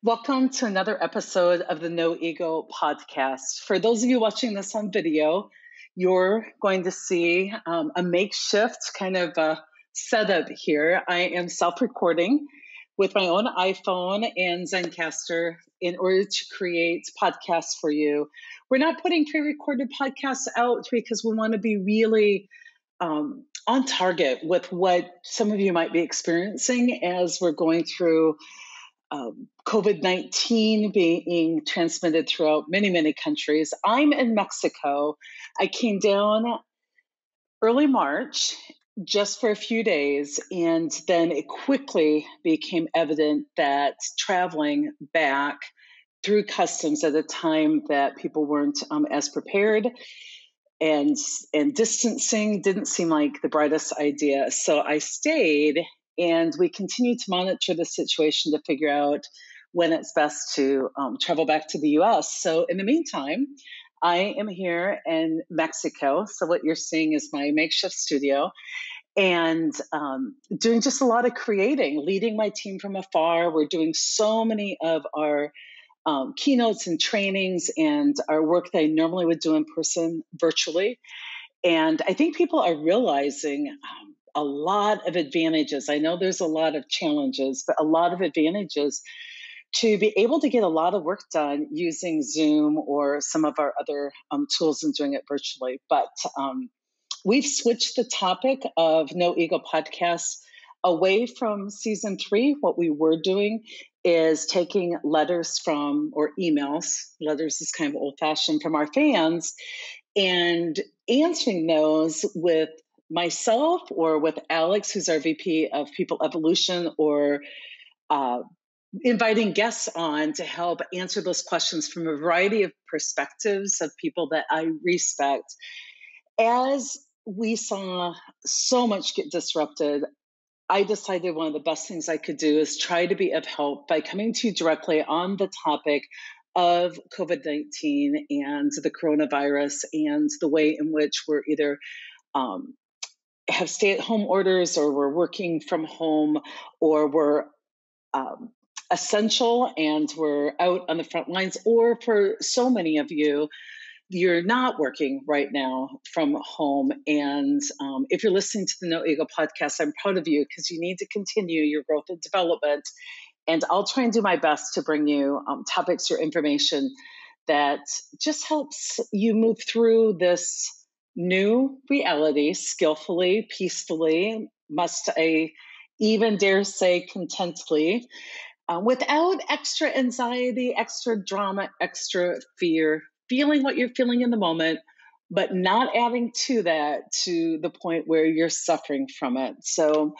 Welcome to another episode of the No Ego podcast. For those of you watching this on video, you're going to see a makeshift kind of setup here. I am self-recording with my own iPhone and Zencaster in order to create podcasts for you. We're not putting pre-recorded podcasts out because we want to be really on target with what some of you might be experiencing as we're going through COVID-19 being transmitted throughout many, many countries. I'm in Mexico. I came down early March just for a few days, and then it quickly became evident that traveling back through customs at a time that people weren't as prepared and distancing didn't seem like the brightest idea. So I stayed, and we continue to monitor the situation to figure out when it's best to travel back to the US. So in the meantime, I am here in Mexico. So what you're seeing is my makeshift studio, and doing just a lot of creating, leading my team from afar. We're doing so many of our keynotes and trainings and our work that I normally would do in person virtually. And I think people are realizing a lot of advantages. I know there's a lot of challenges, but a lot of advantages to be able to get a lot of work done using Zoom or some of our other tools and doing it virtually. But we've switched the topic of No Ego Podcast away from season 3. What we were doing is taking letters from, or emails, letters is kind of old fashioned, from our fans, and answering those with myself or with Alex, who's our VP of People Evolution, or inviting guests on to help answer those questions from a variety of perspectives of people that I respect. As we saw so much get disrupted, I decided one of the best things I could do is try to be of help by coming to you directly on the topic of COVID-19 and the coronavirus and the way in which we're either have stay-at-home orders, or we're working from home, or we're essential and we're out on the front lines, or for so many of you, you're not working right now from home. And if you're listening to the No Ego podcast, I'm proud of you because you need to continue your growth and development. And I'll try and do my best to bring you topics or information that just helps you move through this new reality skillfully, peacefully, must I even dare say contently, without extra anxiety, extra drama, extra fear, feeling what you're feeling in the moment, but not adding to that to the point where you're suffering from it. So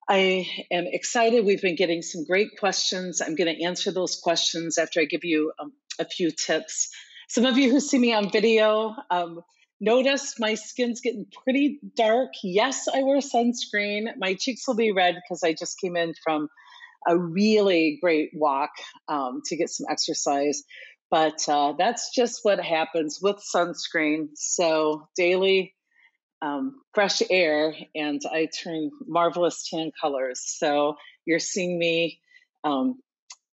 I am excited. We've been getting some great questions. I'm going to answer those questions after I give you a few tips. Some of you who see me on video notice my skin's getting pretty dark. Yes, I wear sunscreen. My cheeks will be red because I just came in from a really great walk to get some exercise. But that's just what happens with sunscreen. So daily fresh air, and I turn marvelous tan colors. So you're seeing me.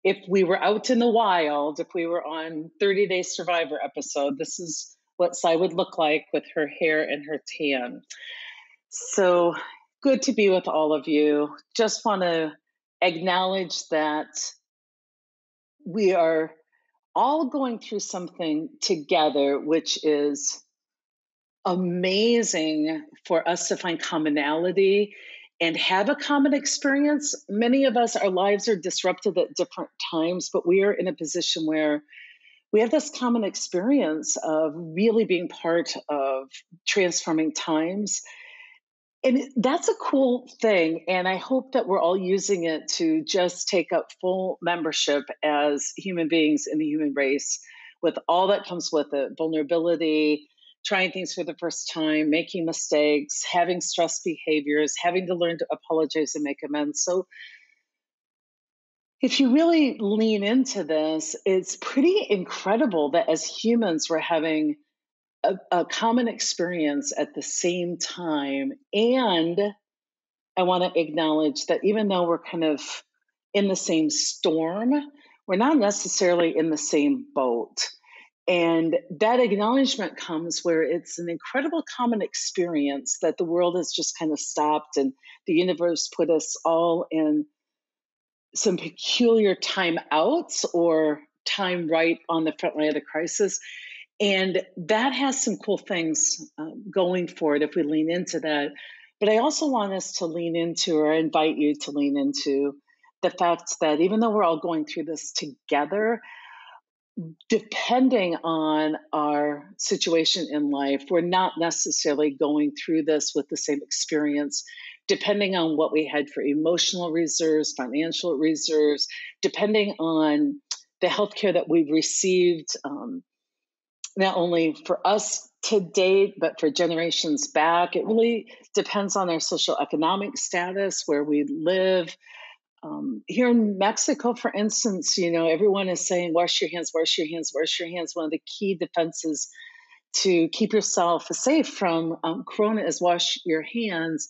If we were out in the wild, if we were on 30 Day Survivor episode, this is what Sai would look like with her hair and her tan. So good to be with all of you. Just want to acknowledge that we are all going through something together, which is amazing for us to find commonality and have a common experience. Many of us, our lives are disrupted at different times, but we are in a position where we have this common experience of really being part of transforming times. And that's a cool thing. And I hope that we're all using it to just take up full membership as human beings in the human race, with all that comes with it: vulnerability, trying things for the first time, making mistakes, having stress behaviors, having to learn to apologize and make amends. So if you really lean into this, it's pretty incredible that as humans, we're having a common experience at the same time. And I want to acknowledge that even though we're kind of in the same storm, we're not necessarily in the same boat. And that acknowledgement comes where it's an incredible common experience that the world has just kind of stopped and the universe put us all in some peculiar time outs or time right on the front line of the crisis. And that has some cool things going for it if we lean into that. But I also want us to lean into, or invite you to lean into, the fact that even though we're all going through this together, depending on our situation in life, we're not necessarily going through this with the same experience, depending on what we had for emotional reserves, financial reserves, depending on the healthcare that we've received, not only for us to date, but for generations back. It really depends on our social economic status, where we live. Here in Mexico, for instance, everyone is saying, wash your hands, wash your hands, wash your hands. One of the key defenses to keep yourself safe from corona is wash your hands.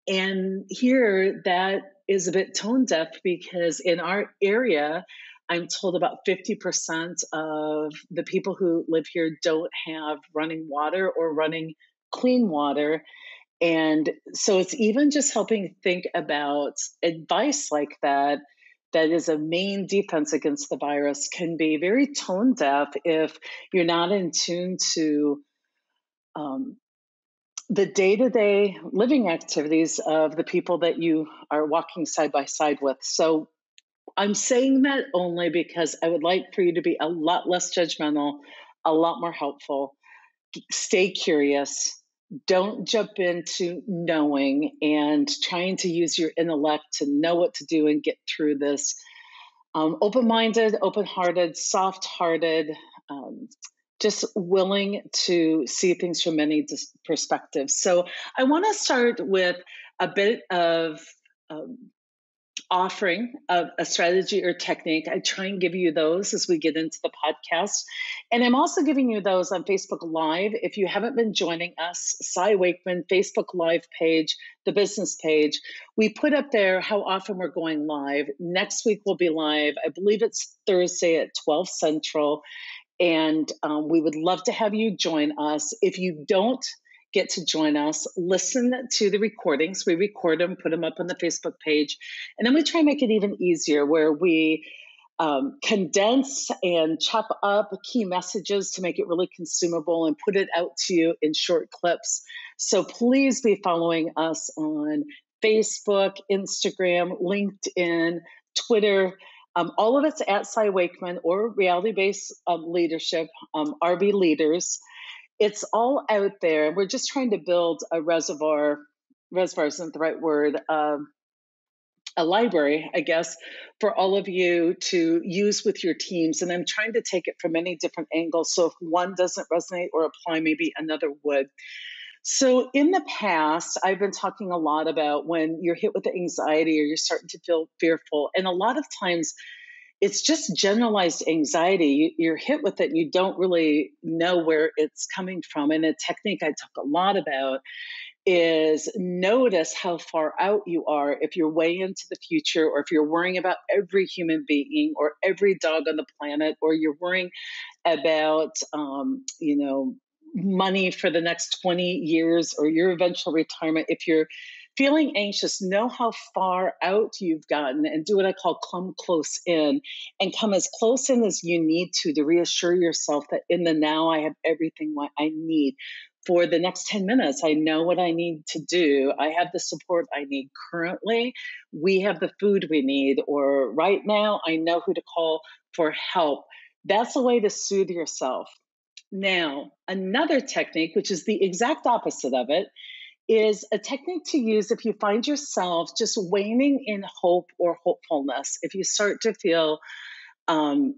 And here that is a bit tone deaf, because in our area, I'm told about 50% of the people who live here don't have running water or running clean water. And so it's even just helping think about advice like that, that is a main defense against the virus, can be very tone deaf if you're not in tune to um, the day-to-day living activities of the people that you are walking side by side with. So I'm saying that only because I would like for you to be a lot less judgmental, a lot more helpful. Stay curious. Don't jump into knowing and trying to use your intellect to know what to do and get through this. Open-minded, open-hearted, soft-hearted, just willing to see things from many perspectives. So I want to start with a bit of offering of a strategy or technique. I try and give you those as we get into the podcast. And I'm also giving you those on Facebook Live. If you haven't been joining us, Cy Wakeman, Facebook Live page, the business page, we put up there how often we're going live. Next week we'll be live. I believe it's Thursday at 12 Central. And we would love to have you join us. If you don't get to join us, listen to the recordings. We record them, put them up on the Facebook page. And then we try and make it even easier, where we condense and chop up key messages to make it really consumable and put it out to you in short clips. So please be following us on Facebook, Instagram, LinkedIn, Twitter. All of it's at Cy Wakeman or Reality-Based Leadership, RB Leaders. It's all out there. We're just trying to build a reservoir isn't the right word, a library, I guess, for all of you to use with your teams. And I'm trying to take it from many different angles. So if one doesn't resonate or apply, maybe another would. So in the past, I've been talking a lot about when you're hit with the anxiety or you're starting to feel fearful. And a lot of times it's just generalized anxiety. You're hit with it and you don't really know where it's coming from. And a technique I talk a lot about is notice how far out you are if you're way into the future, or if you're worrying about every human being or every dog on the planet, or you're worrying about, money for the next 20 years or your eventual retirement. If you're feeling anxious, know how far out you've gotten and do what I call come close in, and come as close in as you need to reassure yourself that in the now I have everything I need. For the next 10 minutes, I know what I need to do. I have the support I need currently. We have the food we need, or right now I know who to call for help. That's a way to soothe yourself. Now, another technique, which is the exact opposite of it, is a technique to use if you find yourself just waning in hope or hopefulness. If you start to feel down,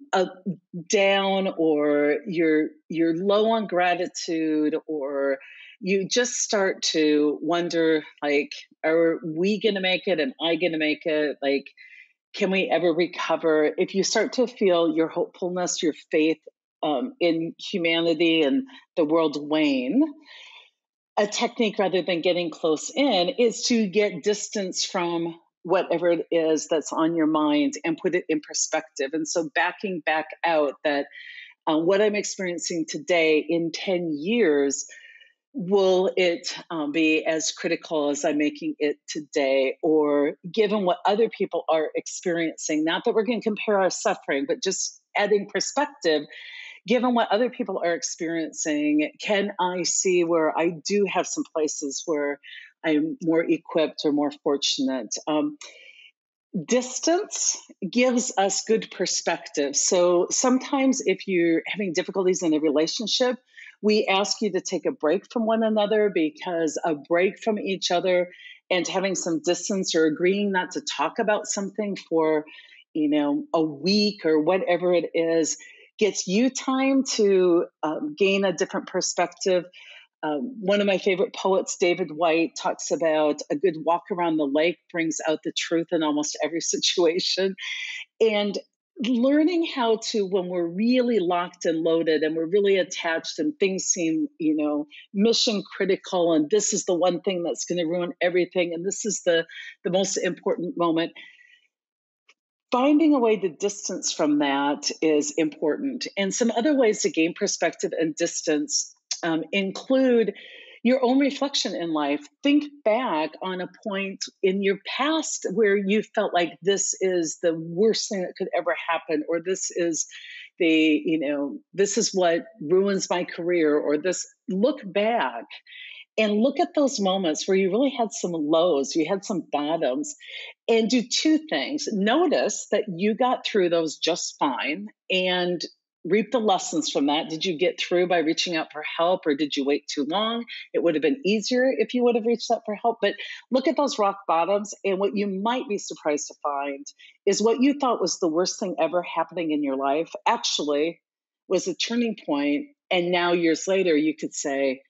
or you're low on gratitude, or you just start to wonder, like, are we going to make it? Am I going to make it? Like, can we ever recover? If you start to feel your hopefulness, your faith in humanity and the world wane, a technique, rather than getting close in, is to get distance from whatever it is that's on your mind and put it in perspective. And so backing back out that what I'm experiencing today in 10 years, will it be as critical as I'm making it today? Or given what other people are experiencing, not that we're going to compare our suffering, but just adding perspective, given what other people are experiencing, can I see where I do have some places where I'm more equipped or more fortunate? Distance gives us good perspective. So sometimes if you're having difficulties in a relationship, we ask you to take a break from one another, because a break from each other and having some distance or agreeing not to talk about something for, a week or whatever it is, gets you time to gain a different perspective. One of my favorite poets, David White, talks about a good walk around the lake brings out the truth in almost every situation. And learning how to, when we're really locked and loaded and we're really attached and things seem, mission critical, and this is the one thing that's going to ruin everything, and this is the most important moment, finding a way to distance from that is important. And some other ways to gain perspective and distance include your own reflection in life. Think back on a point in your past where you felt like this is the worst thing that could ever happen, or this is this is what ruins my career, or this. Look back and look at those moments where you really had some lows, you had some bottoms, and do two things. Notice that you got through those just fine and reap the lessons from that. Did you get through by reaching out for help, or did you wait too long? It would have been easier if you would have reached out for help. But look at those rock bottoms, and what you might be surprised to find is what you thought was the worst thing ever happening in your life actually was a turning point. And now, years later, you could say,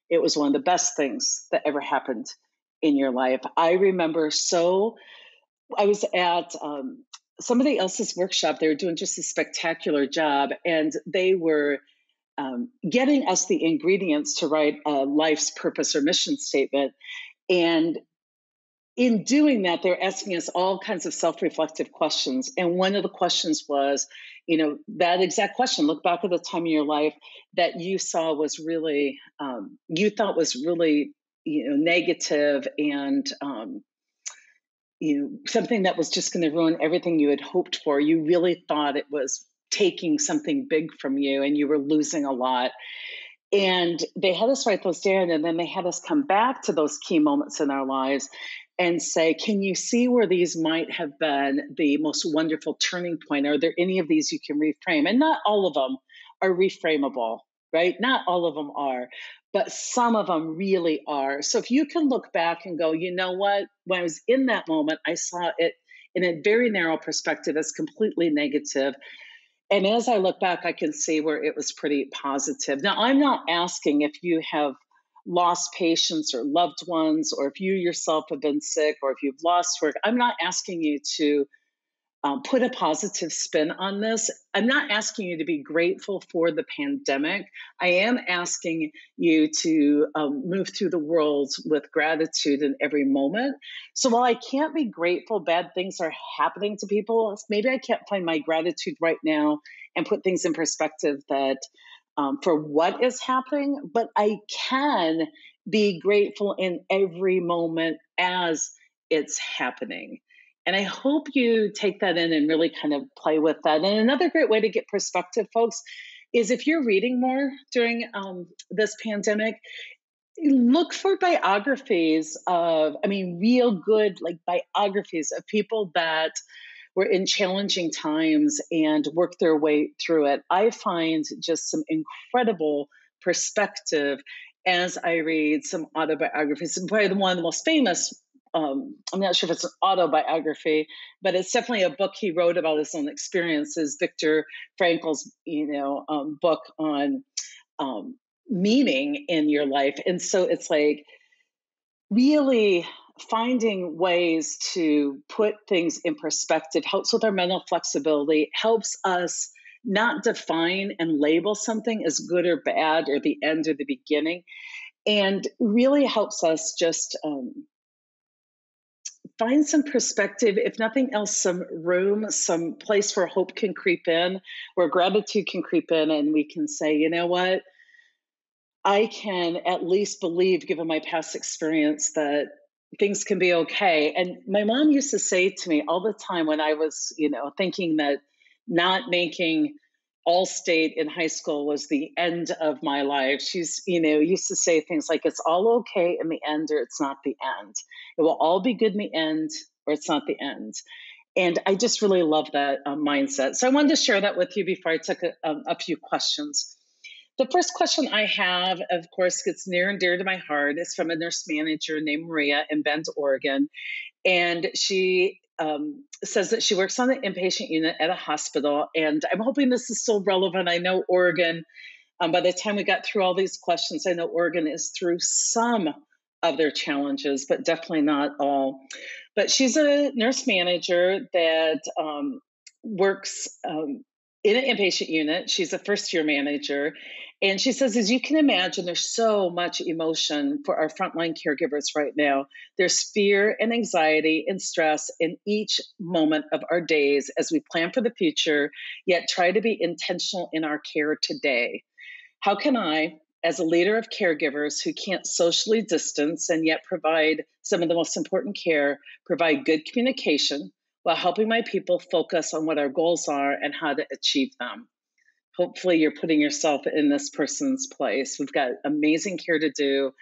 it was one of the best things that ever happened in your life. I remember I was at somebody else's workshop. They were doing just a spectacular job, and they were getting us the ingredients to write a life's purpose or mission statement. And in doing that, they're asking us all kinds of self-reflective questions. And one of the questions was, that exact question: look back at the time in your life that you saw was really, you thought was really, negative, and, something that was just going to ruin everything you had hoped for. You really thought it was taking something big from you, and you were losing a lot. And they had us write those down, and then they had us come back to those key moments in our lives and say, can you see where these might have been the most wonderful turning point? Are there any of these you can reframe? And not all of them are reframable, right? Not all of them are, but some of them really are. So if you can look back and go, you know what, when I was in that moment, I saw it in a very narrow perspective as completely negative. And as I look back, I can see where it was pretty positive. Now, I'm not asking if you have lost patients or loved ones, or if you yourself have been sick, or if you've lost work. I'm not asking you to put a positive spin on this. I'm not asking you to be grateful for the pandemic. I am asking you to move through the world with gratitude in every moment. So while I can't be grateful bad things are happening to people, maybe I can't find my gratitude right now and put things in perspective that for what is happening, but I can be grateful in every moment as it's happening. And I hope you take that in and really kind of play with that. And another great way to get perspective, folks, is if you're reading more during this pandemic, look for biographies of, real good, like biographies of people that were in challenging times and worked their way through it. I find just some incredible perspective as I read some autobiographies. Probably one of the most famous, I'm not sure if it's an autobiography, but it's definitely a book he wrote about his own experiences. Viktor Frankl's, book on meaning in your life. And so it's like really finding ways to put things in perspective helps with our mental flexibility, helps us not define and label something as good or bad, or the end or the beginning, and really helps us just find some perspective, if nothing else, some room, some place where hope can creep in, where gratitude can creep in, and we can say, you know what? I can at least believe, given my past experience, that things can be okay. And my mom used to say to me all the time when I was, thinking that not making all state in high school was the end of my life. She's, used to say things like, it's all okay in the end, or it's not the end. It will all be good in the end, or it's not the end. And I just really love that mindset. So I wanted to share that with you before I took a few questions. The first question I have, of course, gets near and dear to my heart. It's from a nurse manager named Maria in Bend, Oregon. And she says that she works on the inpatient unit at a hospital. And I'm hoping this is still relevant. I know Oregon, by the time we got through all these questions, I know Oregon is through some of their challenges, but definitely not all. But she's a nurse manager that works in an inpatient unit. She's a first year manager. And she says, as you can imagine, there's so much emotion for our frontline caregivers right now. There's fear and anxiety and stress in each moment of our days as we plan for the future, yet try to be intentional in our care today. How can I, as a leader of caregivers who can't socially distance and yet provide some of the most important care, provide good communication while helping my people focus on what our goals are and how to achieve them? Hopefully you're putting yourself in this person's place. We've got amazing care to do,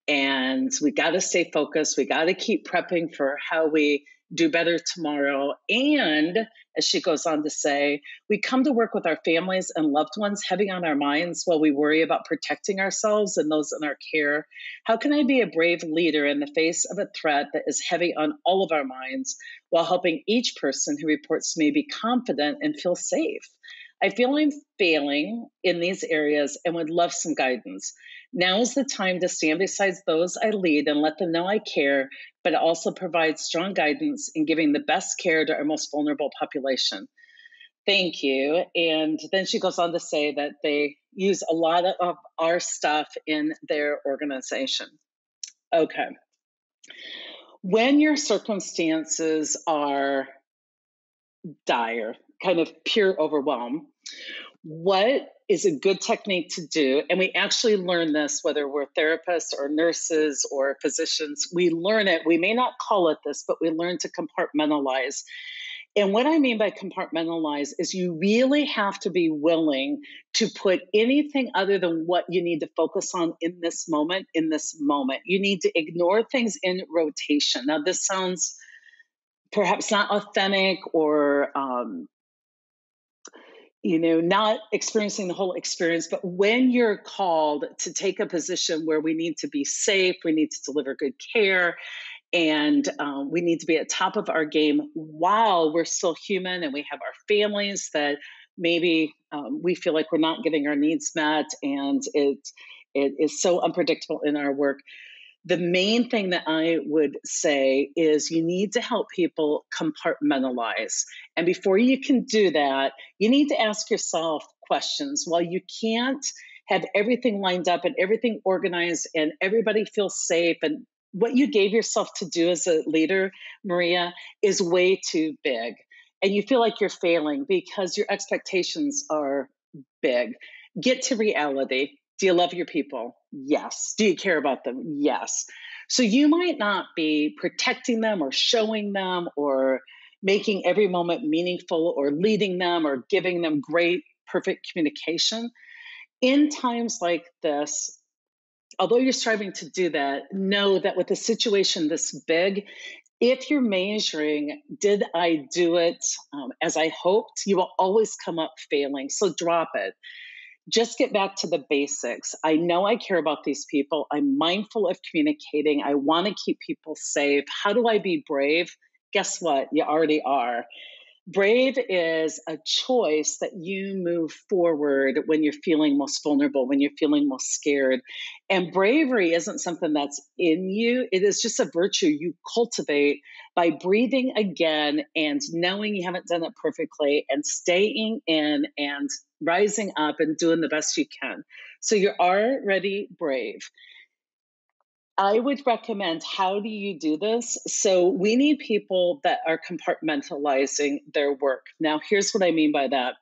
and we got to stay focused. We got to keep prepping for how we do better tomorrow. And as she goes on to say, we come to work with our families and loved ones heavy on our minds while we worry about protecting ourselves and those in our care. How can I be a brave leader in the face of a threat that is heavy on all of our minds while helping each person who reports to me be confident and feel safe? I feel I'm failing in these areas and would love some guidance. Now is the time to stand beside those I lead and let them know I care, but also provide strong guidance in giving the best care to our most vulnerable population. Thank you. And then she goes on to say that they use a lot of our stuff in their organization. Okay. When your circumstances are dire, kind of pure overwhelm, what is a good technique to do? And we actually learn this, whether we're therapists or nurses or physicians, we learn it. We may not call it this, but we learn to compartmentalize. And what I mean by compartmentalize is you really have to be willing to put anything other than what you need to focus on in this moment, in this moment. You need to ignore things in rotation. Now, this sounds perhaps not authentic or not experiencing the whole experience, but when you're called to take a position where we need to be safe, we need to deliver good care, and we need to be at top of our game while we're still human and we have our families that maybe we feel like we're not getting our needs met, and it is so unpredictable in our work. The main thing that I would say is you need to help people compartmentalize. And before you can do that, you need to ask yourself questions. While you can't have everything lined up and everything organized and everybody feels safe, and what you gave yourself to do as a leader, Maria, is way too big. And you feel like you're failing because your expectations are big. Get to reality. Do you love your people? Yes. Do you care about them? Yes. So you might not be protecting them or showing them or making every moment meaningful or leading them or giving them great, perfect communication. In times like this, although you're striving to do that, know that with a situation this big, if you're measuring, did I do it as I hoped, you will always come up failing. So drop it. Just get back to the basics. I know I care about these people. I'm mindful of communicating. I want to keep people safe. How do I be brave? Guess what? You already are. Brave is a choice that you move forward when you're feeling most vulnerable, when you're feeling most scared. And bravery isn't something that's in you. It is just a virtue you cultivate by breathing again and knowing you haven't done it perfectly and staying in and rising up and doing the best you can. So you're already brave. I would recommend, how do you do this? So we need people that are compartmentalizing their work. Now, here's what I mean by that.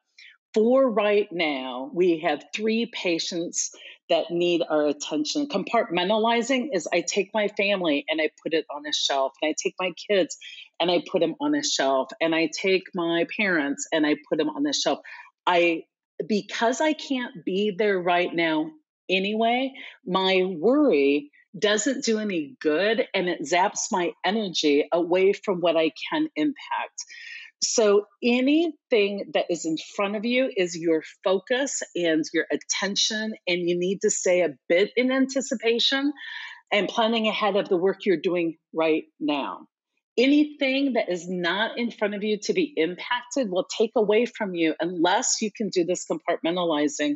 For right now, we have 3 patients that need our attention. Compartmentalizing is, I take my family and I put it on a shelf, and I take my kids and I put them on a shelf, and I take my parents and I put them on the shelf. I Because I can't be there right now anyway, my worry doesn't do any good, and it zaps my energy away from what I can impact. So anything that is in front of you is your focus and your attention, and you need to stay a bit in anticipation and planning ahead of the work you're doing right now. Anything that is not in front of you to be impacted will take away from you unless you can do this compartmentalizing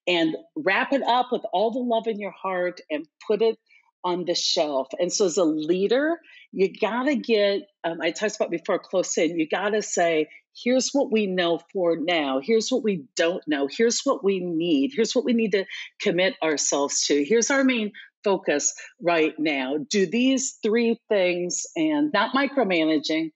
and wrap it up with all the love in your heart and put it on the shelf. And so, as a leader, you got to get, I talked about before, close in, you got to say, here's what we know for now. Here's what we don't know. Here's what we need. Here's what we need to commit ourselves to. Here's our main focus right now. Do these 3 things, and not micromanaging,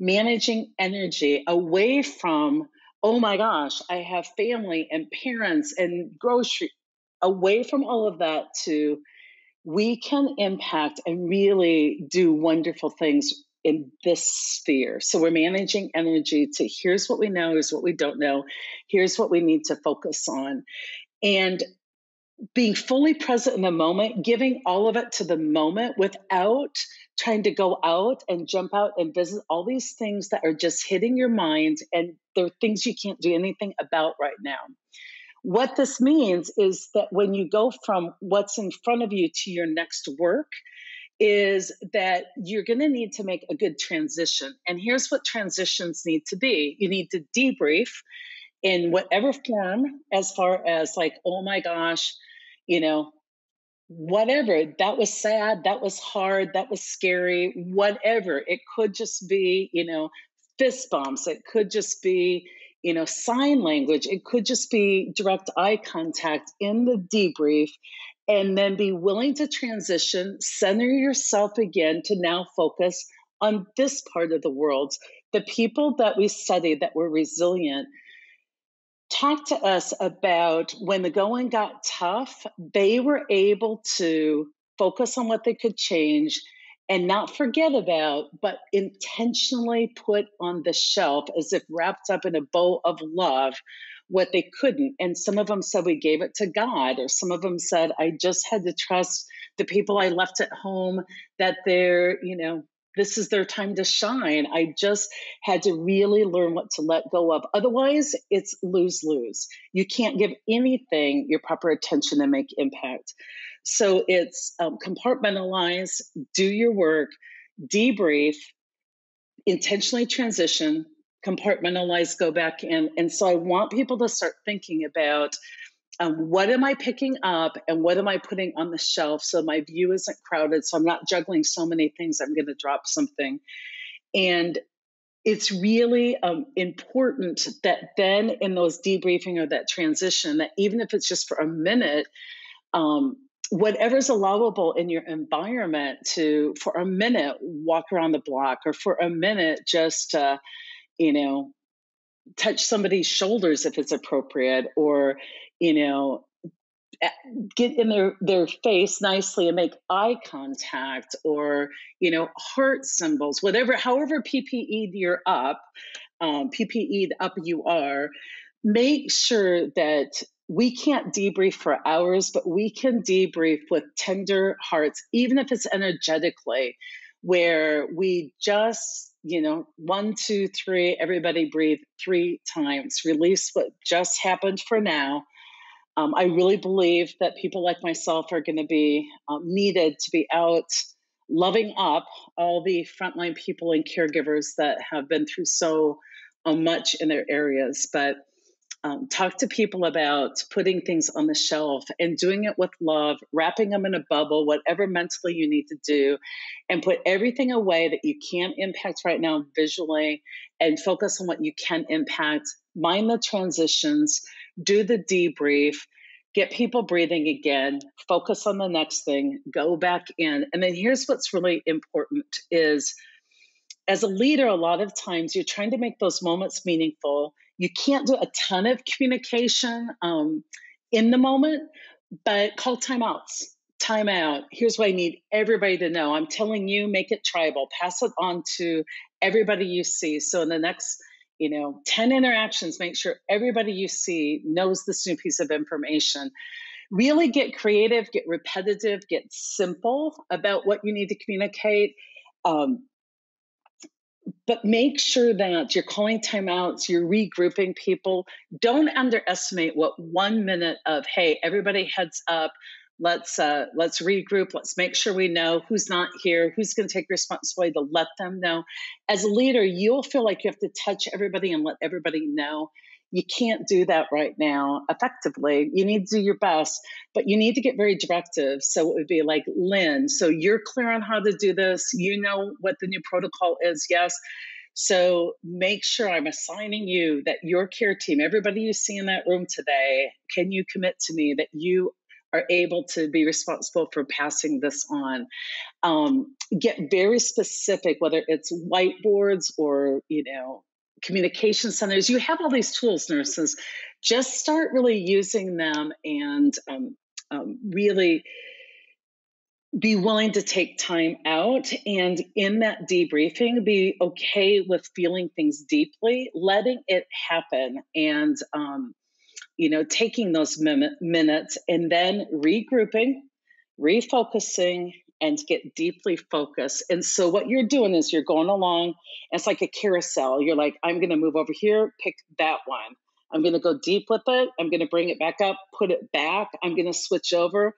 managing energy away from, oh my gosh, I have family and parents and grocery, away from all of that to, we can impact and really do wonderful things in this sphere. So we're managing energy to, here's what we know, here's what we don't know, here's what we need to focus on. And being fully present in the moment, giving all of it to the moment without trying to go out and jump out and visit all these things that are just hitting your mind, and they're things you can't do anything about right now. What this means is that when you go from what's in front of you to your next work, is that you're going to need to make a good transition. And here's what transitions need to be. You need to debrief in whatever form, as far as like, oh my gosh, you know, whatever, that was sad, that was hard, that was scary, whatever. It could just be, fist bumps. It could just be, sign language. It could just be direct eye contact in the debrief. And then be willing to transition, center yourself again to now focus on this part of the world. The people that we study that were resilient talk to us about when the going got tough, they were able to focus on what they could change and not forget about, but intentionally put on the shelf, as if wrapped up in a bow of love, what they couldn't. And some of them said, we gave it to God, or some of them said, I just had to trust the people I left at home, that they're, this is their time to shine. I just had to really learn what to let go of. Otherwise, it's lose-lose. You can't give anything your proper attention and make impact. So it's compartmentalize, do your work, debrief, intentionally transition, compartmentalize, go back in. And so I want people to start thinking about, what am I picking up and what am I putting on the shelf so my view isn't crowded, so I'm not juggling so many things, I'm going to drop something. And it's really important that then in those debriefing or that transition, that even if it's just for a minute, whatever's allowable in your environment, to, for a minute, walk around the block, or for a minute, just, touch somebody's shoulders if it's appropriate, or, get in their face nicely and make eye contact, or, heart symbols, whatever, however PPE'd you're up, PPE'd up you are, make sure that we can't debrief for hours, but we can debrief with tender hearts, even if it's energetically, where we just, 1, 2, 3, everybody breathe 3 times, release what just happened for now. I really believe that people like myself are going to be needed to be out loving up all the frontline people and caregivers that have been through so much in their areas. But talk to people about putting things on the shelf and doing it with love, wrapping them in a bubble, whatever mentally you need to do, and put everything away that you can't impact right now visually, and focus on what you can impact. Mind the transitions, do the debrief, get people breathing again, focus on the next thing, go back in. And then here's what's really important is, as a leader, a lot of times you're trying to make those moments meaningful. You can't do a ton of communication in the moment, but call timeouts. Time out. Here's what I need everybody to know. I'm telling you, make it tribal. Pass it on to everybody you see. So in the next, 10 interactions, make sure everybody you see knows this new piece of information. Really get creative, get repetitive, get simple about what you need to communicate. But make sure that you're calling timeouts, you're regrouping people. Don't underestimate what 1 minute of, hey, everybody heads up, let's regroup, let's make sure we know who's not here, who's going to take responsibility to let them know. As a leader, you'll feel like you have to touch everybody and let everybody know. You can't do that right now effectively. You need to do your best, but you need to get very directive. So it would be like, Lynn, so you're clear on how to do this. You know what the new protocol is. Yes. So make sure I'm assigning you that your care team, everybody you see in that room today, can you commit to me that you are able to be responsible for passing this on? Get very specific, whether it's whiteboards or, communication centers. You have all these tools, nurses. Just start really using them and really be willing to take time out. And in that debriefing, be okay with feeling things deeply, letting it happen, and taking those minutes and then regrouping, refocusing, and get deeply focused. And so what you're doing is you're going along. It's like a carousel. You're like, I'm going to move over here, pick that one. I'm going to go deep with it. I'm going to bring it back up, put it back. I'm going to switch over,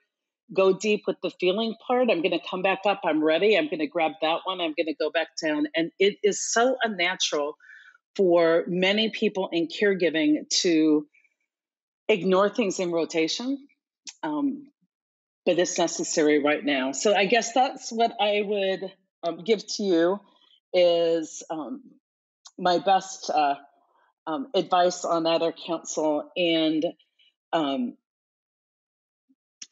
go deep with the feeling part. I'm going to come back up. I'm ready. I'm going to grab that one. I'm going to go back down. And it is so unnatural for many people in caregiving to ignore things in rotation. But it's necessary right now. So I guess that's what I would give to you is my best advice on that, or counsel, and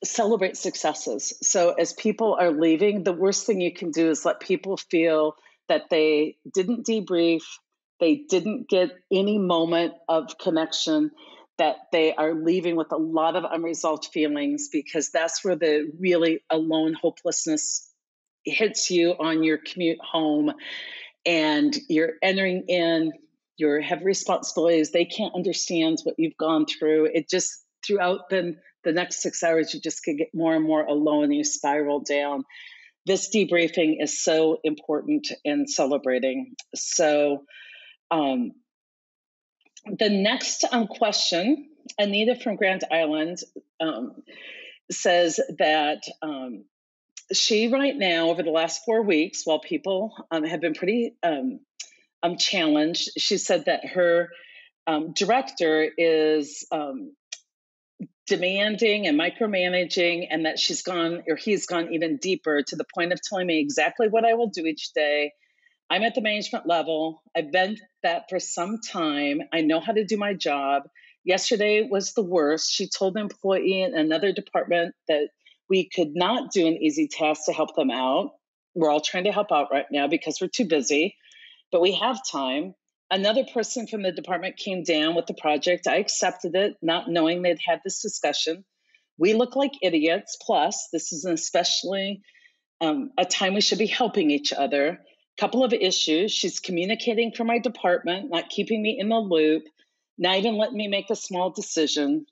celebrate successes. So as people are leaving, the worst thing you can do is let people feel that they didn't debrief, they didn't get any moment of connection, that they are leaving with a lot of unresolved feelings, because that's where the really alone hopelessness hits you on your commute home, and you're entering in, you have responsibilities. They can't understand what you've gone through. It just, throughout the next 6 hours, you just could get more and more alone and you spiral down. This debriefing is so important in celebrating. So the next question, Anita from Grand Island says that she right now, over the last 4 weeks, while people have been pretty challenged, she said that her director is demanding and micromanaging, and that he's gone even deeper, to the point of telling me exactly what I will do each day. I'm at the management level. I've been that for some time. I know how to do my job. Yesterday was the worst. She told an employee in another department that we could not do an easy task to help them out. We're all trying to help out right now because we're too busy, but we have time. Another person from the department came down with the project. I accepted it, not knowing they'd had this discussion. We look like idiots. Plus, this is especially a time we should be helping each other. Couple of issues. She's communicating for my department, not keeping me in the loop, not even letting me make a small decision.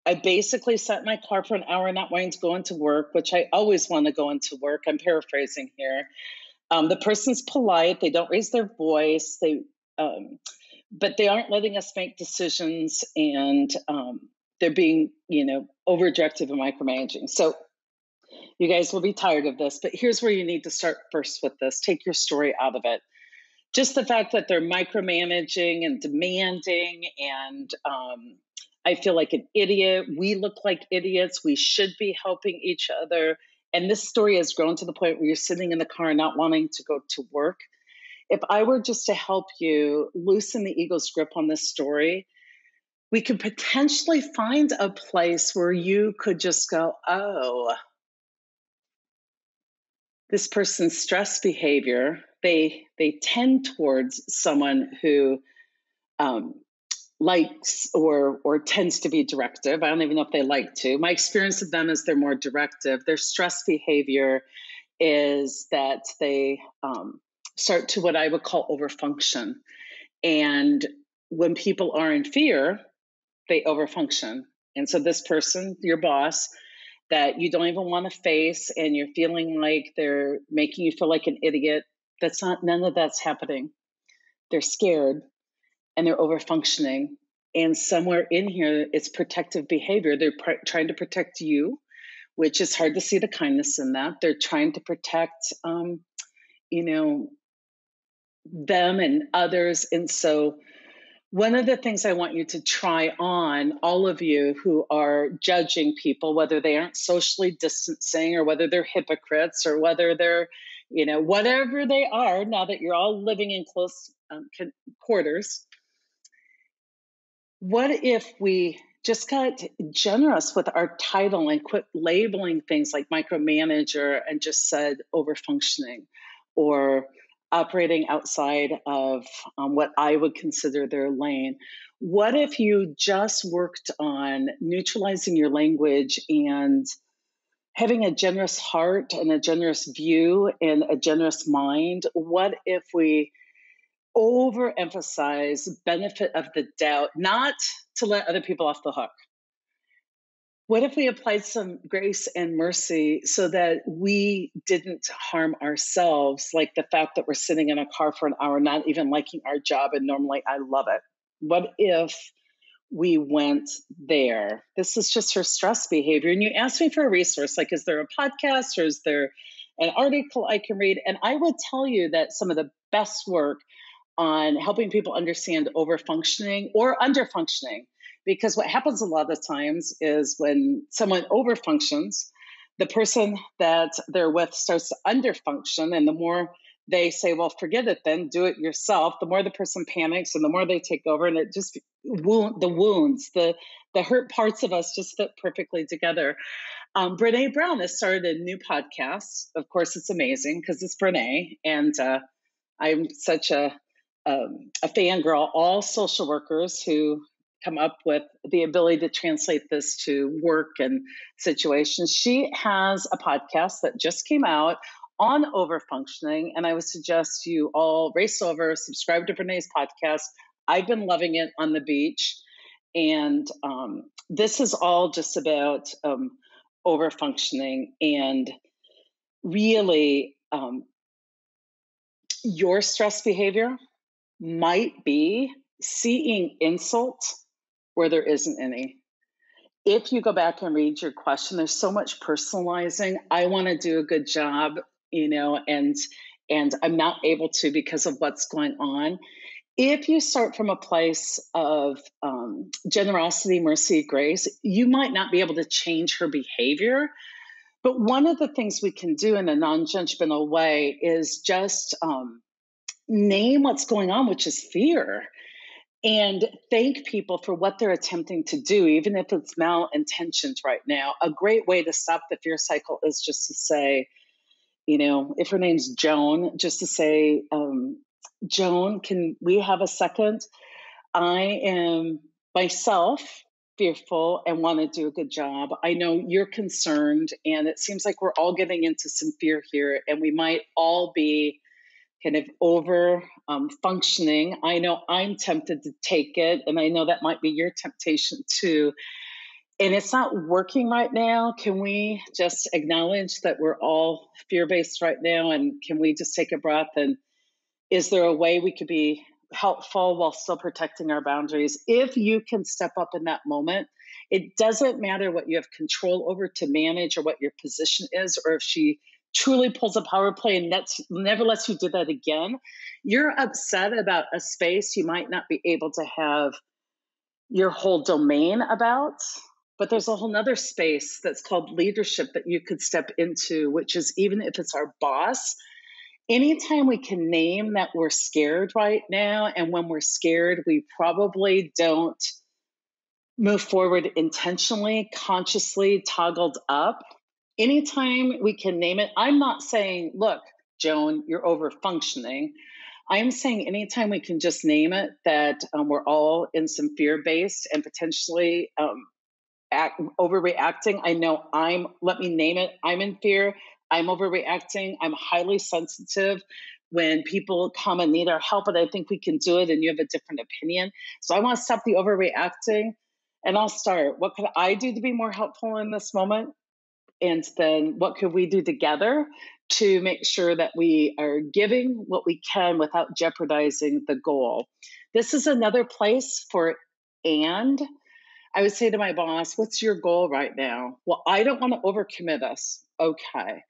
I basically sat in my car for an hour not wanting to go into work, which I always want to go into work. I'm paraphrasing here. The person's polite. They don't raise their voice. But they aren't letting us make decisions, and they're being, over-directive and micromanaging. So you guys will be tired of this, but here's where you need to start first with this. Take your story out of it. Just the fact that they're micromanaging and demanding, and I feel like an idiot. We look like idiots. We should be helping each other. And this story has grown to the point where you're sitting in the car not wanting to go to work. If I were just to help you loosen the ego's grip on this story, we could potentially find a place where you could just go, oh, this person's stress behavior, they tend towards someone who likes or tends to be directive. I don't even know if they like to. My experience of them is they're more directive. Their stress behavior is that they start to what I would call overfunction. And when people are in fear, they overfunction. And so this person, your boss, that you don't even want to face and you're feeling like they're making you feel like an idiot, none of that's happening. They're scared and they're overfunctioning. And somewhere in here, it's protective behavior. They're trying to protect you, which is hard to see the kindness in that. They're trying to protect, them and others. And so one of the things I want you to try on, all of you who are judging people, whether they aren't socially distancing or whether they're hypocrites or whether they're, whatever they are, now that you're all living in close quarters, what if we just got generous with our title and quit labeling things like micromanager and just said overfunctioning or operating outside of what I would consider their lane? What if you just worked on neutralizing your language and having a generous heart and a generous view and a generous mind? What if we overemphasize benefit of the doubt, not to let other people off the hook? What if we applied some grace and mercy so that we didn't harm ourselves, like the fact that we're sitting in a car for an hour, not even liking our job, and normally I love it? What if we went there? This is just her stress behavior. And you asked me for a resource, like, is there a podcast or is there an article I can read? And I would tell you that some of the best work on helping people understand overfunctioning or underfunctioning. Because what happens a lot of times is when someone overfunctions, the person that they're with starts to underfunction. And the more they say, well, forget it then, do it yourself, the more the person panics and the more they take over. And it just the hurt parts of us just fit perfectly together. Brene Brown has started a new podcast. Of course, it's amazing because it's Brene. And I'm such a fangirl. All social workers who come up with the ability to translate this to work and situations. She has a podcast that just came out on overfunctioning, and I would suggest you all race over, subscribe to Brene's podcast. I've been loving it on the beach, and this is all just about overfunctioning and really your stress behavior might be seeing insult where there isn't any. If you go back and read your question, there's so much personalizing. I want to do a good job, and I'm not able to because of what's going on. If you start from a place of generosity, mercy, grace, you might not be able to change her behavior. But one of the things we can do in a non-judgmental way is just name what's going on, which is fear, and thank people for what they're attempting to do, even if it's malintentioned right now. A great way to stop the fear cycle is just to say, if her name's Joan, just to say, Joan, can we have a second? I am myself fearful and want to do a good job. I know you're concerned, and it seems like we're all getting into some fear here, and we might all be kind of over functioning. I know I'm tempted to take it, and I know that might be your temptation too. And it's not working right now. Can we just acknowledge that we're all fear-based right now? And can we just take a breath? And is there a way we could be helpful while still protecting our boundaries? If you can step up in that moment, it doesn't matter what you have control over to manage or what your position is, or if she truly pulls a power play and never lets you do that again. You're upset about a space you might not be able to have your whole domain about, but there's a whole nother space that's called leadership that you could step into, which is, even if it's our boss, anytime we can name that we're scared right now, and when we're scared, we probably don't move forward intentionally, consciously, toggled up. Anytime we can name it, I'm not saying, look, Joan, you're over functioning. I'm saying anytime we can just name it, that we're all in some fear based and potentially overreacting. I know let me name it, I'm in fear. I'm overreacting. I'm highly sensitive when people come and need our help, and I think we can do it, and you have a different opinion. So I want to stop the overreacting, and I'll start. What could I do to be more helpful in this moment? And then what could we do together to make sure that we are giving what we can without jeopardizing the goal? This is another place for and. I would say to my boss, what's your goal right now? Well, I don't want to overcommit us. Okay.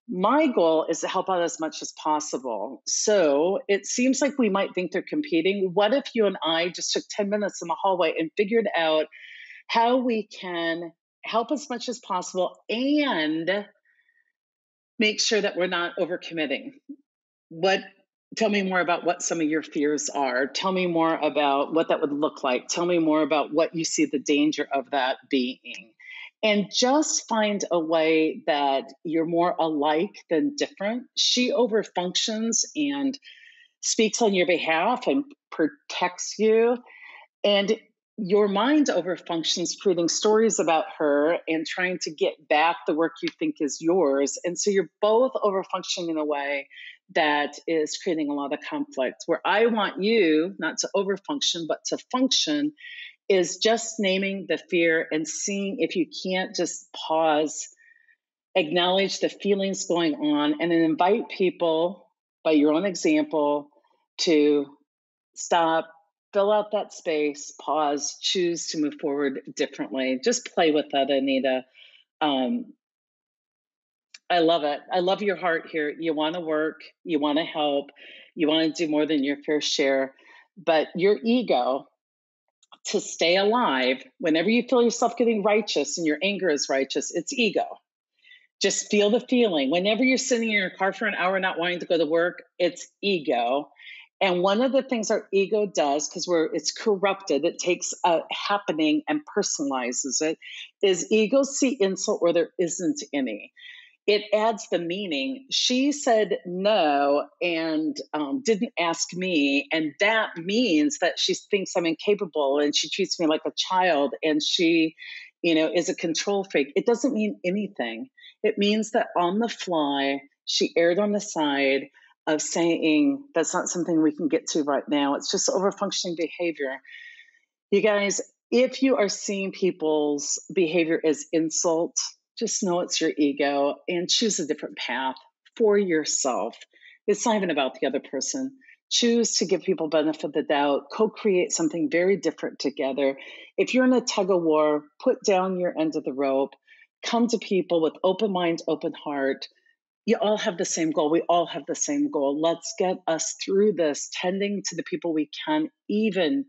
My goal is to help out as much as possible. So it seems like we might think they're competing. What if you and I just took 10 minutes in the hallway and figured out how we can help as much as possible and make sure that we're not overcommitting? What Tell me more about what some of your fears are. Tell me more about what that would look like. Tell me more about what you see the danger of that being. And just find a way that you're more alike than different. She overfunctions and speaks on your behalf and protects you. And your mind overfunctions, creating stories about her and trying to get back the work you think is yours. And so you're both overfunctioning in a way that is creating a lot of conflict. Where I want you not to overfunction, but to function, is just naming the fear and seeing if you can't just pause, acknowledge the feelings going on, and then invite people by your own example to stop, fill out that space, pause, choose to move forward differently. Just play with that, Anita. Um, I love it. I love your heart here. You want to work, you want to help, you want to do more than your fair share, but your ego, to stay alive, whenever you feel yourself getting righteous and your anger is righteous, it's ego. Just feel the feeling. Whenever you're sitting in your car for an hour not wanting to go to work, it's ego. And one of the things our ego does, because it's corrupted, it takes a happening and personalizes it, is ego see insult where there isn't any. It adds the meaning. She said no and didn't ask me, and that means that she thinks I'm incapable and she treats me like a child and she, is a control freak. It doesn't mean anything. It means that on the fly, she erred on the side of saying that's not something we can get to right now. It's just overfunctioning behavior. You guys, if you are seeing people's behavior as insult, just know it's your ego and choose a different path for yourself. It's not even about the other person. Choose to give people benefit of the doubt, co-create something very different together. If you're in a tug of war, put down your end of the rope, come to people with open mind, open heart. You all have the same goal. We all have the same goal. Let's get us through this, tending to the people we can, even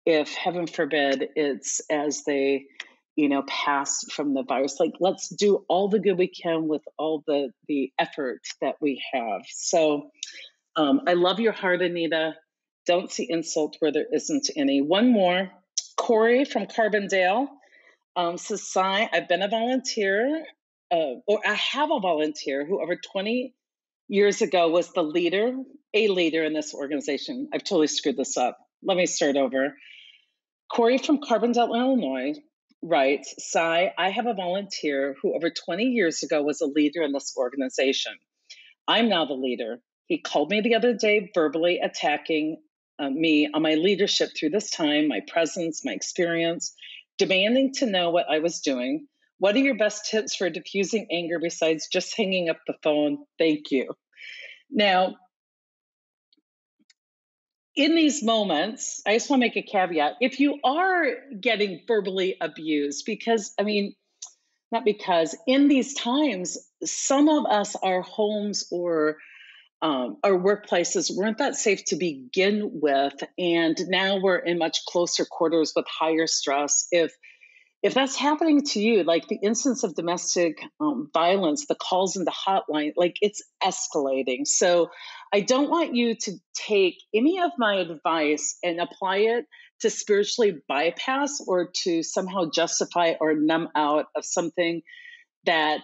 if, heaven forbid, it's as they, pass from the virus. Like, let's do all the good we can with all the effort that we have. So I love your heart, Anita. Don't see insult where there isn't any. One more. Corey from Carbondale says, Sai, I've been a volunteer, or I have a volunteer who over 20 years ago was a leader in this organization. I've totally screwed this up. Let me start over. Corey from Carbondale, Illinois writes, Sai, I have a volunteer who over 20 years ago was a leader in this organization. I'm now the leader. He called me the other day, verbally attacking me on my leadership through this time, my presence, my experience, demanding to know what I was doing. What are your best tips for diffusing anger besides just hanging up the phone? Thank you. Now, in these moments, I just want to make a caveat. If you are getting verbally abused, in these times, some of us, our homes or our workplaces weren't that safe to begin with. And now we're in much closer quarters with higher stress. If that's happening to you, like the instance of domestic violence, the calls in the hotline, like it's escalating. So I don't want you to take any of my advice and apply it to spiritually bypass or to somehow justify or numb out of something that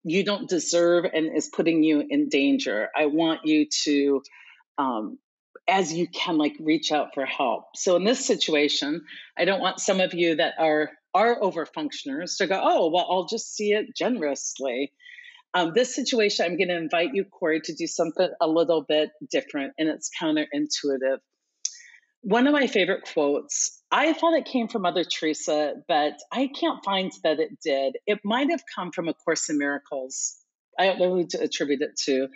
you don't deserve and is putting you in danger. I want you to, as you can, like reach out for help. So in this situation, I don't want some of you that are over functioners to go, oh, well, I'll just see it generously. This situation, I'm going to invite you, Corey, to do something a little bit different, and it's counterintuitive. One of my favorite quotes, I thought it came from Mother Teresa, but I can't find that it did. It might have come from A Course in Miracles. I don't know who to attribute it to.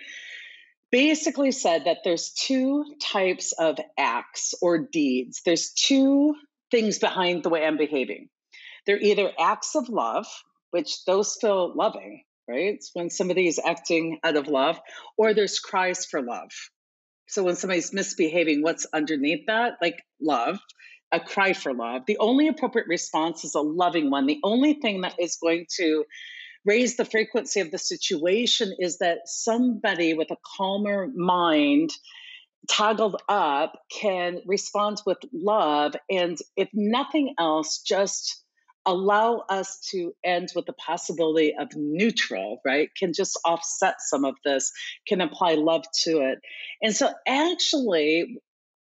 Basically said that there's two types of acts or deeds. There's two things behind the way I'm behaving. They're either acts of love, which those feel loving, right? It's when somebody is acting out of love, or there's cries for love. So when somebody's misbehaving, what's underneath that? Like love, a cry for love. The only appropriate response is a loving one. The only thing that is going to raise the frequency of the situation is that somebody with a calmer mind, toggled up, can respond with love. And if nothing else, just allow us to end with the possibility of neutral, right? Can just offset some of this, can apply love to it. And so actually,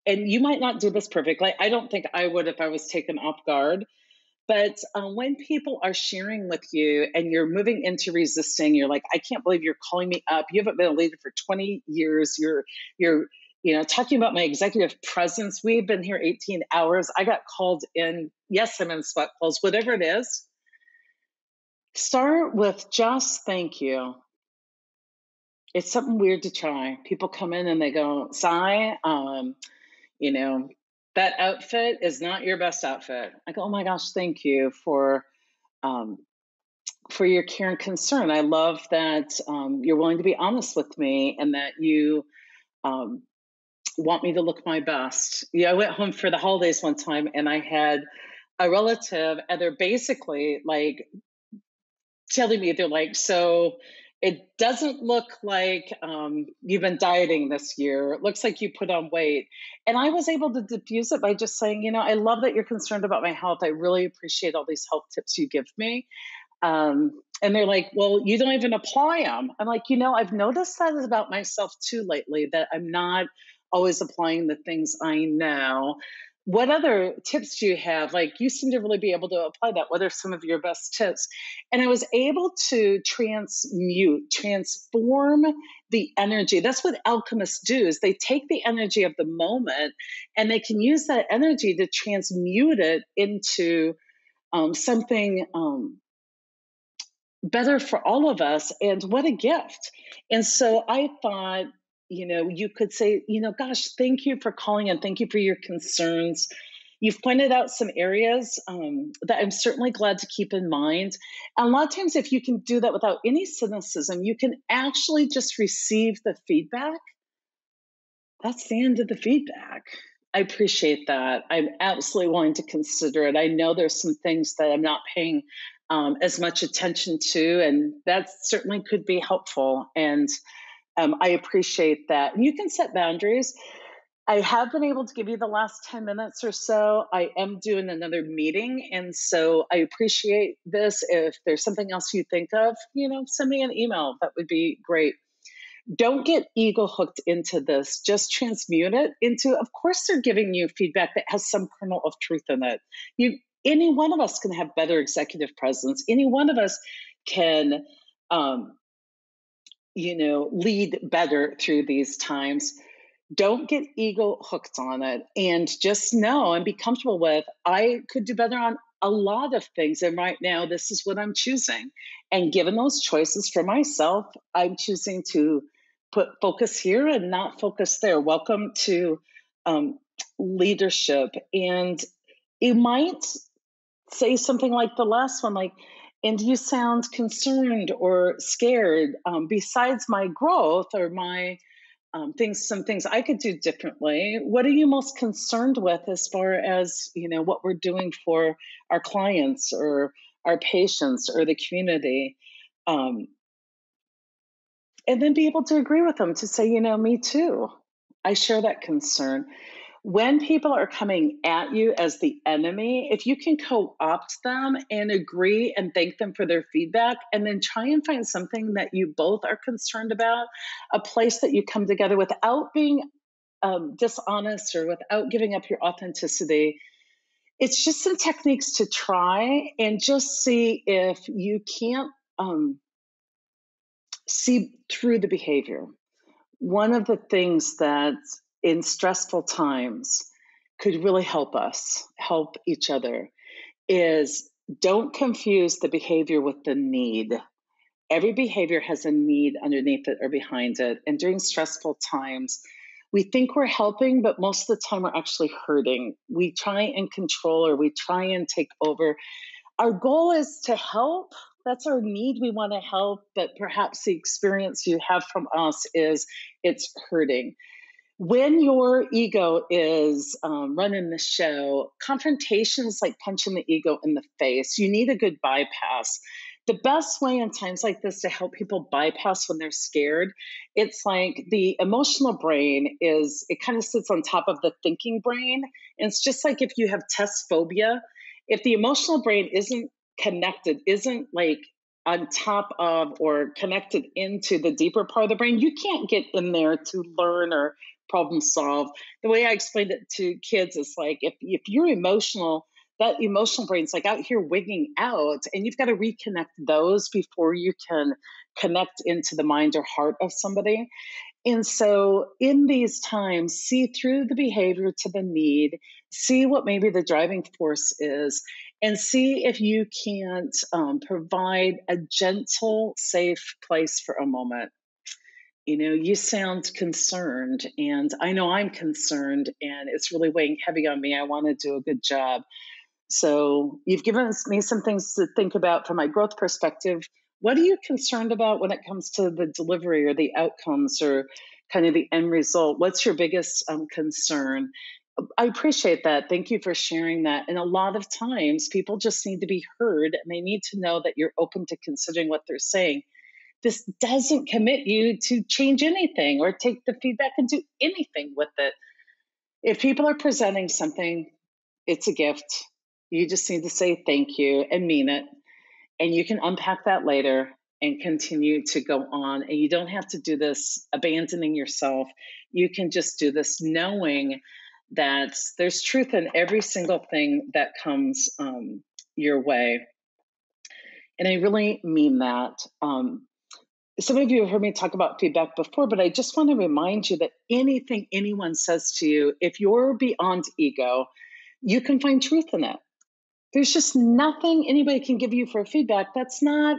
and you might not do this perfectly, I don't think I would if I was taken off guard, but when people are sharing with you and you're moving into resisting, you're like, I can't believe you're calling me up. You haven't been a leader for 20 years. You're talking about my executive presence. We've been here 18 hours. I got called in. Yes, I'm in sweat clothes, whatever it is. Start with just thank you. It's something weird to try. People come in and they go, Sai, that outfit is not your best outfit. I go, oh my gosh, thank you for your care and concern. I love that you're willing to be honest with me and that you want me to look my best. I went home for the holidays one time and I had a relative and they're basically like telling me, they're like, so it doesn't look like you've been dieting this year. It looks like you put on weight. And I was able to diffuse it by just saying, I love that you're concerned about my health. I really appreciate all these health tips you give me. And they're like, well, you don't even apply them. I'm like, I've noticed that about myself too lately, that I'm not always applying the things I know. What other tips do you have? Like, you seem to really be able to apply that. What are some of your best tips? And I was able to transform the energy. That's what alchemists do, is they take the energy of the moment and they can use that energy to transmute it into something better for all of us. And what a gift. And so I thought, you could say, gosh, thank you for calling and thank you for your concerns. You've pointed out some areas that I'm certainly glad to keep in mind. And a lot of times, if you can do that without any cynicism, you can actually just receive the feedback. That's the end of the feedback. I appreciate that. I'm absolutely willing to consider it. I know there's some things that I'm not paying as much attention to, and that certainly could be helpful. And I appreciate that. And you can set boundaries. I have been able to give you the last 10 minutes or so. I am doing another meeting. And so I appreciate this. If there's something else you think of, send me an email. That would be great. Don't get ego hooked into this. Just transmute it into, of course, they're giving you feedback that has some kernel of truth in it. Any one of us can have better executive presence. Any one of us can, lead better through these times. Don't get ego hooked on it, and just know and be comfortable with, I could do better on a lot of things. And right now, this is what I'm choosing. And given those choices for myself, I'm choosing to put focus here and not focus there. Welcome to leadership. And you might say something like the last one, like, and you sound concerned or scared. Besides my growth or my some things I could do differently. What are you most concerned with as far as, what we're doing for our clients or our patients or the community? And then be able to agree with them to say, me too. I share that concern. When people are coming at you as the enemy, if you can co-opt them and agree and thank them for their feedback, and then try and find something that you both are concerned about, a place that you come together without being dishonest or without giving up your authenticity. It's just some techniques to try and just see if you can't see through the behavior. One of the things that in stressful times could really help us help each other is don't confuse the behavior with the need. Every behavior has a need underneath it or behind it. And during stressful times, we think we're helping, but most of the time we're actually hurting. We try and control or we try and take over. Our goal is to help. That's our need. We want to help, but perhaps the experience you have from us is it's hurting. When your ego is running the show, confrontation is like punching the ego in the face. You need a good bypass. The best way in times like this to help people bypass when they're scared, it's like the emotional brain it kind of sits on top of the thinking brain. And it's just like if you have test phobia, if the emotional brain isn't connected, isn't like on top of or connected into the deeper part of the brain, you can't get in there to learn or problem solve. The way I explained it to kids is like if you're emotional, that emotional brain's like out here wigging out, and you've got to reconnect those before you can connect into the mind or heart of somebody. And so in these times, see through the behavior to the need, see what maybe the driving force is, and see if you can't provide a gentle, safe place for a moment. You sound concerned, and I know I'm concerned, and it's really weighing heavy on me. I want to do a good job. So you've given me some things to think about from my growth perspective. What are you concerned about when it comes to the delivery or the outcomes or kind of the end result? What's your biggest concern? I appreciate that. Thank you for sharing that. And a lot of times people just need to be heard, and they need to know that you're open to considering what they're saying. This doesn't commit you to change anything or take the feedback and do anything with it. If people are presenting something, it's a gift. You just need to say thank you and mean it. And you can unpack that later and continue to go on. And you don't have to do this abandoning yourself. You can just do this knowing that there's truth in every single thing that comes your way. And I really mean that. Some of you have heard me talk about feedback before, but I just want to remind you that anything anyone says to you, if you're beyond ego, you can find truth in it. There's just nothing anybody can give you for feedback that's not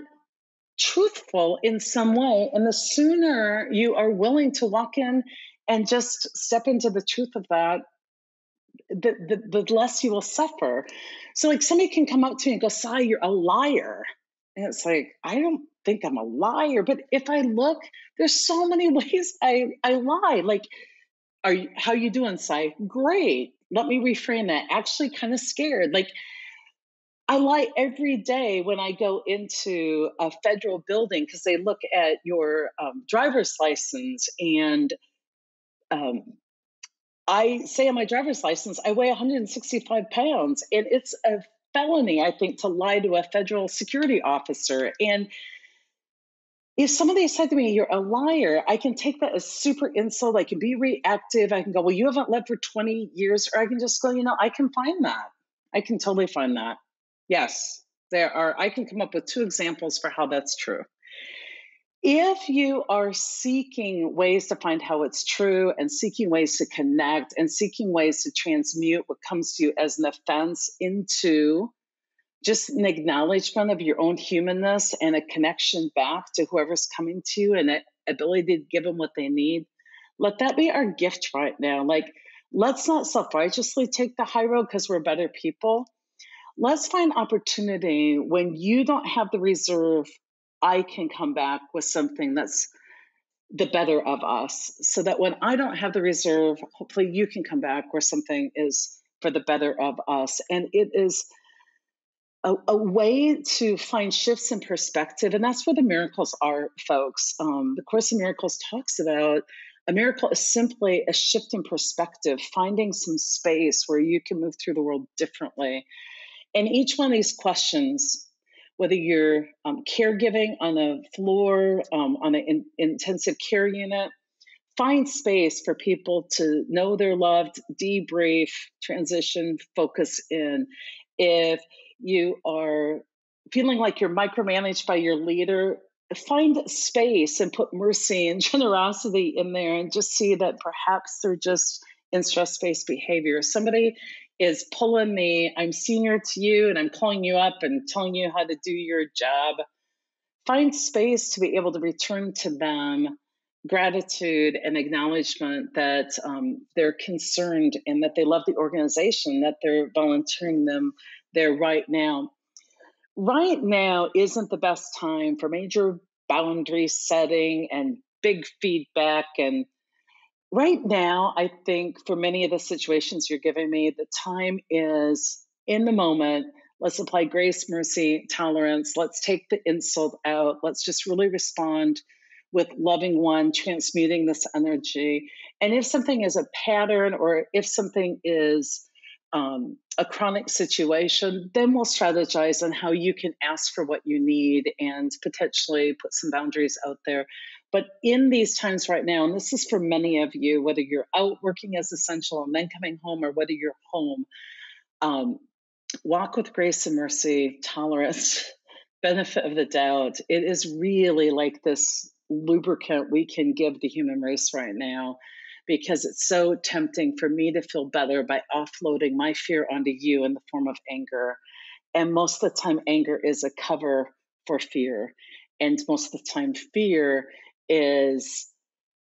truthful in some way. And the sooner you are willing to walk in and just step into the truth of that, the less you will suffer. So like somebody can come up to me and go, Sai, you're a liar. And it's like, I don't think I'm a liar, but if I look, there's so many ways I lie. Like, how you doing, Sai? Great. Let me reframe that. Actually kind of scared. Like, I lie every day when I go into a federal building because they look at your driver's license. And I say on my driver's license, I weigh 165 pounds. And it's a felony, I think, to lie to a federal security officer. And if somebody said to me, you're a liar, I can take that as super insult. I can be reactive. I can go, well, you haven't lived for 20 years. Or I can just go, I can find that. I can totally find that. Yes, I can come up with 2 examples for how that's true. If you are seeking ways to find how it's true and seeking ways to connect and seeking ways to transmute what comes to you as an offense into just an acknowledgement of your own humanness and a connection back to whoever's coming to you and an ability to give them what they need, let that be our gift right now. Like, let's not self-righteously take the high road because we're better people. Let's find opportunity when you don't have the reserve. I can come back with something that's the better of us, so that when I don't have the reserve, hopefully you can come back where something is for the better of us. And it is a way to find shifts in perspective. And that's where the miracles are, folks. The Course in Miracles talks about A miracle is simply a shift in perspective, finding some space where you can move through the world differently. And each one of these questions, whether you're caregiving on a floor, on an intensive care unit, find space for people to know they're loved, debrief, transition, focus in. If you are feeling like you're micromanaged by your leader, find space and put mercy and generosity in there and just see that perhaps they're just in stress based behavior. Somebody is pulling me, I'm senior to you and I'm pulling you up and telling you how to do your job. Find space to be able to return to them gratitude and acknowledgement that they're concerned and that they love the organization, that they're volunteering them there right now. Right now isn't the best time for major boundary setting and big feedback. And right now, I think for many of the situations you're giving me, the time is in the moment. Let's apply grace, mercy, tolerance. Let's take the insult out. Let's just really respond with loving one, transmuting this energy. And if something is a pattern or if something is a chronic situation, then we'll strategize on how you can ask for what you need and potentially put some boundaries out there. But in these times right now, and this is for many of you, whether you're out working as essential and then coming home or whether you're home, walk with grace and mercy, tolerance, benefit of the doubt. It is really like this lubricant we can give the human race right now because it's so tempting for me to feel better by offloading my fear onto you in the form of anger. And most of the time, anger is a cover for fear. And most of the time, fear is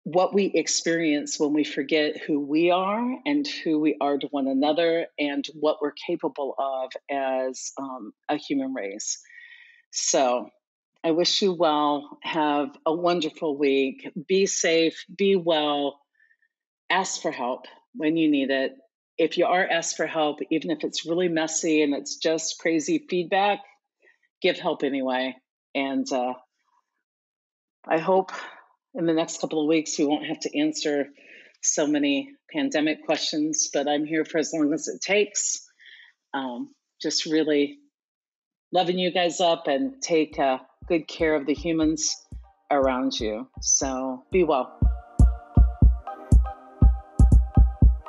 what we experience when we forget who we are and who we are to one another and what we're capable of as a human race. So I wish you well. Have a wonderful week. Be safe, be well, ask for help when you need it. If you are asked for help, even if it's really messy and it's just crazy feedback, give help anyway. And I hope in the next couple of weeks we won't have to answer so many pandemic questions, but I'm here for as long as it takes. Just really loving you guys up and take good care of the humans around you. So be well.